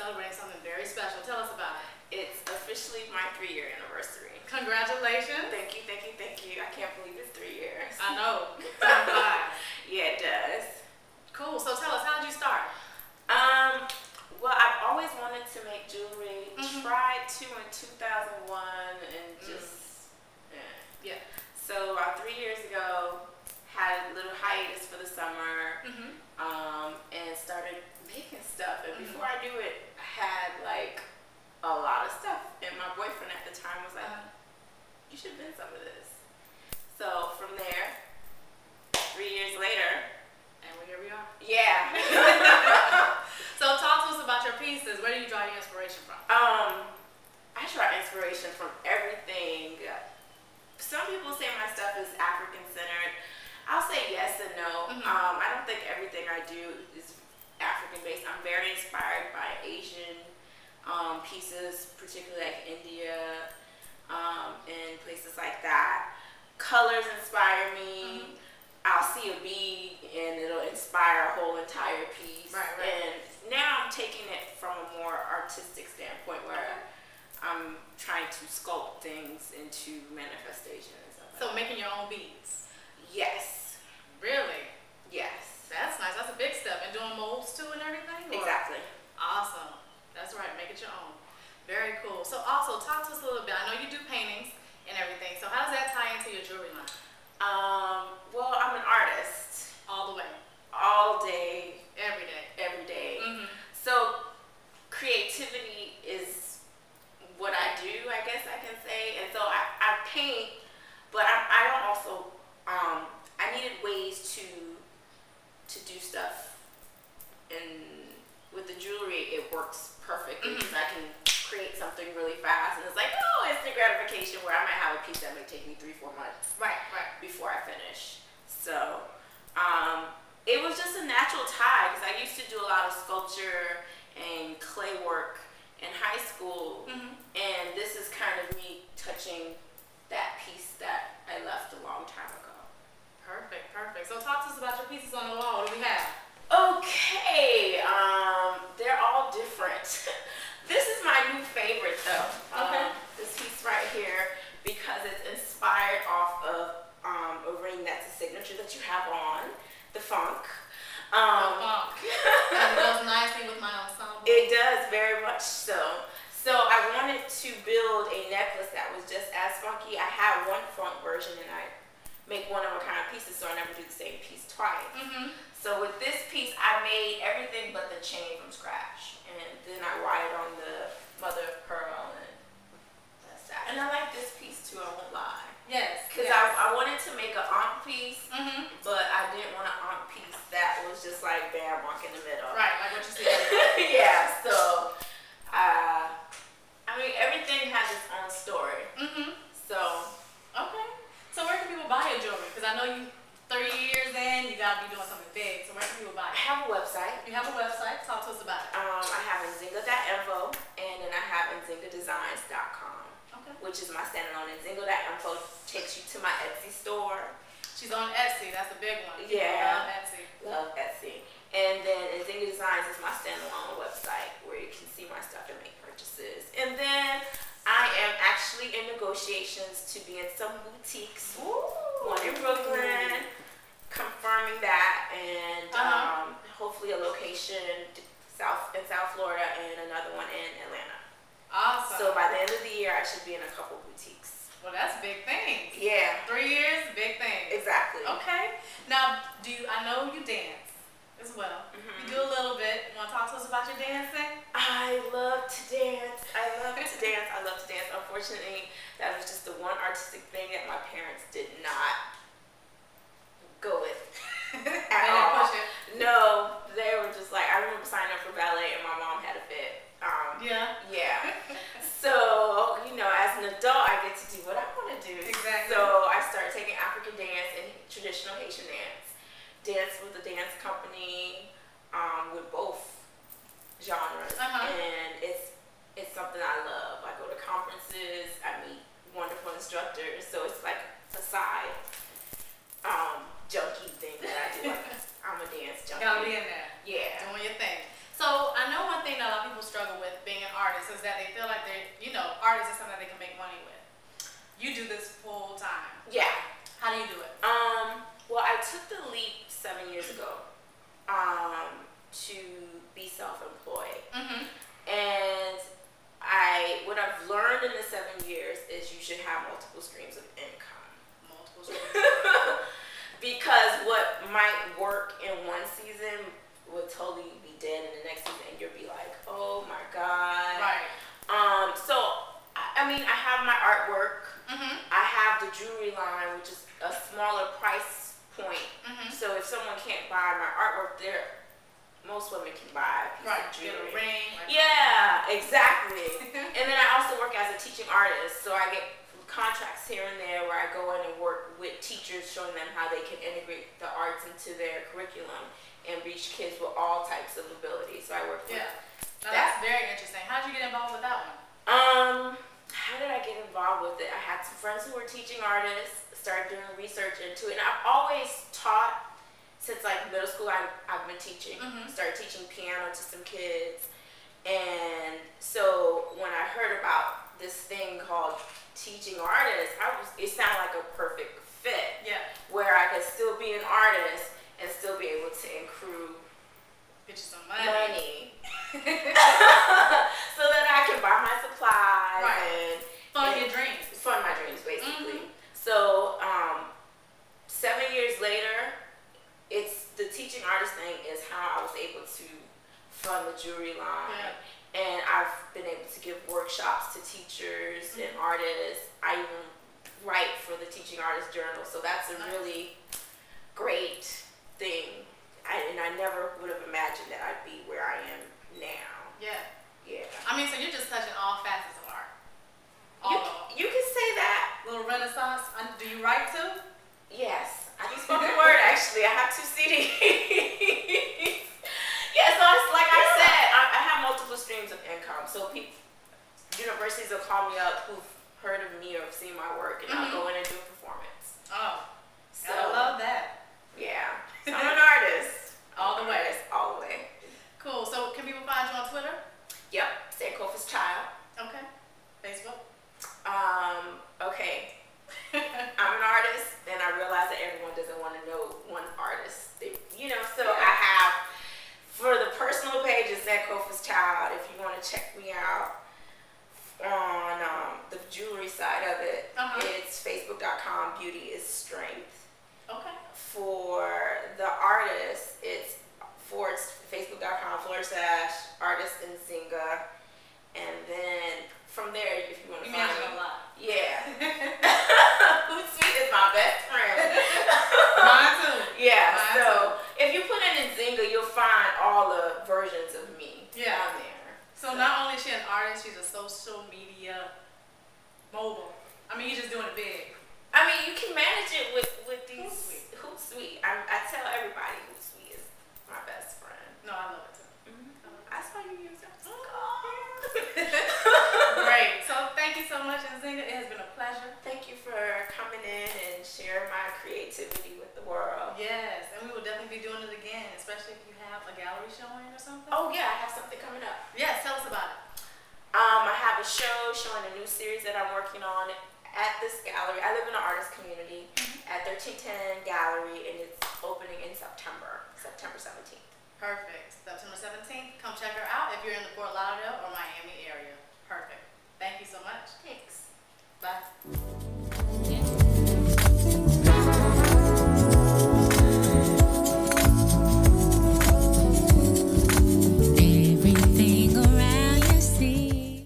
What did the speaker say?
celebrating something very special. Tell us about it. It's officially my 3-year anniversary. Congratulations. Thank you, thank you, thank you. I can't believe it's 3 years. I know. Time flies. Yeah, it does. Cool. So tell us, how did you start? Well, I've always wanted to make jewelry. Tried to in 2001 and just, yeah. So about 3 years ago, had a little hiatus for the summer, and started making stuff. And before I knew it, I had like a lot of stuff. And my boyfriend at the time was like, you should vend some of this. So from there, 3 years later, and here we are. Yeah. So talk to us about your pieces. Where do you draw your inspiration from? I draw inspiration from everything. Some people say my stuff is African-centered. I'll say yes and no. I don't think everything I do is African-based. I'm very inspired by Asian pieces, particularly like India and places like that. Colors inspire me. I'll see a bead and it'll inspire a whole entire piece. Right. And now I'm taking it from a more artistic standpoint where I'm trying to sculpt things into manifestation and stuff. So making your own beads? Yes. Really? Yes. That's nice. That's a big step. And doing molds too and everything? Or? Exactly. Awesome. That's right. Make it your own. Very cool. So also talk to us a little bit. I know you do paintings and everything. So how does that tie into your jewelry line? Well, I'm an artist. All the way. All day. Every day. Every day. So creativity is what I do, I guess I can say. And so I paint, but I don't also, I needed ways to do stuff. And with the jewelry, it works perfectly because I can create something really fast. And it's like, oh, instant gratification where I might have a piece that may take me 3-4 months. Right. Before I finish. So, it was just a natural tie because I used to do a lot of sculpture and clay work in high school, and this is kind of me touching that piece that I left a long time ago. Perfect. So talk to us about your pieces on the wall. What do we have? Okay, they're all different. This is my new favorite though. Okay. This piece right here, because it's inspired off of a ring that's a signature that you have on, the funk. The funk. And it goes nicely with my ensemble. It does, very much so. So I wanted to build a necklace that was just as funky. I had one funk version and I make one-of-a-kind pieces, so I never do the same piece twice. So with this piece, I made everything but the chain from scratch. And then I wired on the mother of pearl, and that's that. And I like this piece too, I won't lie. Yes. Because I wanted to make an ankh piece, but I didn't want an ankh piece that was just like bam, walk in the middle. Right, like what you see. Yeah, so I mean, everything has its own story. So, okay. So where can people buy your jewelry? Because I know you 3 years in, you gotta be doing something big. So where can people buy it? I have a website. You have a website? Talk to us about it. I have Nzingah.info, and then I have NzingahDesigns.com. Which is my standalone. Nzingah.info takes you to my Etsy store. She's on Etsy. That's a big one. Yeah. Love Etsy. Love Etsy. And then Nzingah Designs is my standalone website where you can see my stuff and make purchases. And then I am actually in negotiations to be in some boutiques. One in Brooklyn, confirming that, and hopefully a location in South Florida and another one in Atlanta. Awesome. So by the end of the year, I should be in a couple boutiques. Well, that's big things. Yeah. 3 years, big things. Exactly. Okay. Now, I know you dance as well. You do a little bit. You want to talk to us about your dancing? I love to dance. I love to dance. I love to dance. Unfortunately, that was just the one artistic thing that my parents did not go with at all. Push it. No, they were just like, I remember signing up for ballet and my mom had a fit. Yeah. So, you know, as an adult, I get to do what I want to do. Exactly. So I started taking African dance and traditional Haitian dance. Dance with a dance company with both genres. And it's something I love. I go to conferences, I meet wonderful instructors. So it's like a side junkie thing that I do. I'm a dance junkie. Gotta be in there. Yeah. Doing your thing. So I know one thing that a lot of people struggle with learned in the 7 years is you should have multiple streams of income. Multiple streams. Because what might work in one season would totally be dead in the next season, and you'll be like, oh my God. Right. So, I mean, I have my artwork. I have the jewelry line, which is a smaller price point. So if someone can't buy my artwork, most women can buy a piece of jewelry. Get a ring. Yeah, exactly. And then I also work as a teaching artist, so I get contracts here and there where I go in and work with teachers, showing them how they can integrate the arts into their curriculum and reach kids with all types of abilities. So I work with Now that's very interesting. How did you get involved with that one? How did I get involved with it? I had some friends who were teaching artists, started doing research into it, and I've always taught since like middle school. I've been teaching, started teaching piano to some kids, and so when I heard about this thing called teaching artists, it sounded like a perfect fit. Yeah. Where I could still be an artist and still be able to accrue get you some money. So that I can buy my supplies and fund your dreams. Fund my dreams, basically. So 7 years later, it's the teaching artist thing is how I was able to fund the jewelry line. And I've been able to give workshops to teachers and artists. I even write for the Teaching Artist Journal, so that's a really great thing. And I never would have imagined that I'd be where I am now. Yeah. I mean, so you're just touching all facets of art. You can say that. Little Renaissance. Do you write too? Yes. I do spoken word, actually. I have 2 CDs. Yeah, so it's like I said, I have multiple streams of income. So universities will call me up who've heard of me or have seen my work, and I'll go in and do a performance. So I love that. Yeah. So I'm an artist. All the way. All the way. Cool. So can people find you on Twitter? Yep. Sankofa's Child. Okay. Facebook? Okay. I'm an artist, and I realize that everyone doesn't want to know one artist. So I have, for the personal page, it's Sankofa's Child. If you want to check me out on the jewelry side of it, it's facebook.com, beauty is strength. Okay. For the artist, it's facebook.com/artist Nzingah. And then from there, if you want to find me. A lot. Yeah. Hootsuite is my best friend. Mine too. Yeah. So if you put in Nzingah, you'll find all the versions of me on there. So not only is she an artist, she's a social media mogul. I mean, you're just doing it big. I mean, you can manage it with these Hootsuite. I tell everybody Hootsuite is my best friend. No, I love it too. I saw you use it. Great. So thank you so much, Nzingah. It has been a pleasure. Thank you for coming in and sharing my creativity with the world. Yes, and we will definitely be doing it again, especially if you have a gallery showing or something. Oh yeah, I have something coming up. Yes, tell us about it. I have a show showing a new series that I'm working on at this gallery. I live in an artist community at 1310 Gallery, and it's opening in September 17th. Perfect. September 17th. Come check her out if you're in the Fort Lauderdale or Miami area. Perfect. Thank you so much. Thanks.